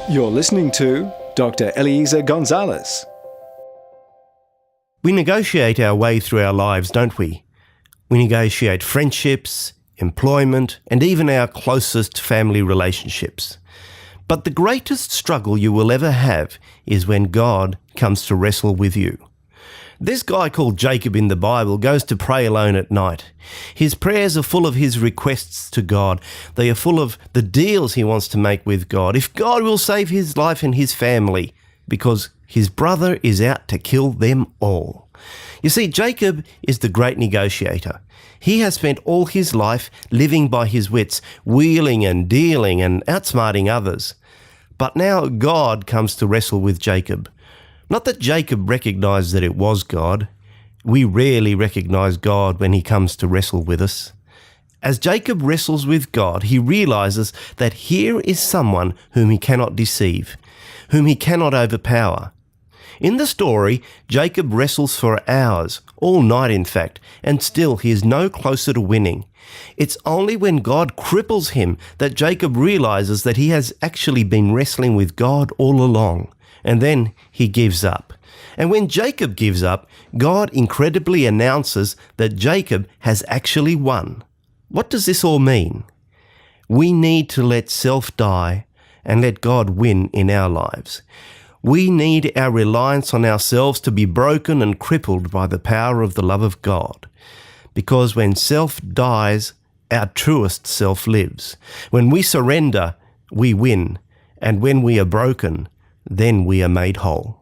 You're listening to Dr. Eliezer Gonzalez. We negotiate our way through our lives, don't we? We negotiate friendships, employment, and even our closest family relationships. But the greatest struggle you will ever have is when God comes to wrestle with you. This guy called Jacob in the Bible goes to pray alone at night. His prayers are full of his requests to God. They are full of the deals he wants to make with God. If God will save his life and his family, because his brother is out to kill them all. You see, Jacob is the great negotiator. He has spent all his life living by his wits, wheeling and dealing and outsmarting others. But now God comes to wrestle with Jacob. Not that Jacob recognized that it was God. We rarely recognize God when he comes to wrestle with us. As Jacob wrestles with God, he realizes that here is someone whom he cannot deceive, whom he cannot overpower. In the story, Jacob wrestles for hours, all night in fact, and still he is no closer to winning. It's only when God cripples him that Jacob realizes that he has actually been wrestling with God all along. And then he gives up. And when Jacob gives up, God incredibly announces that Jacob has actually won. What does this all mean? We need to let self die and let God win in our lives. We need our reliance on ourselves to be broken and crippled by the power of the love of God. Because when self dies, our truest self lives. When we surrender, we win. And when we are broken, then we are made whole.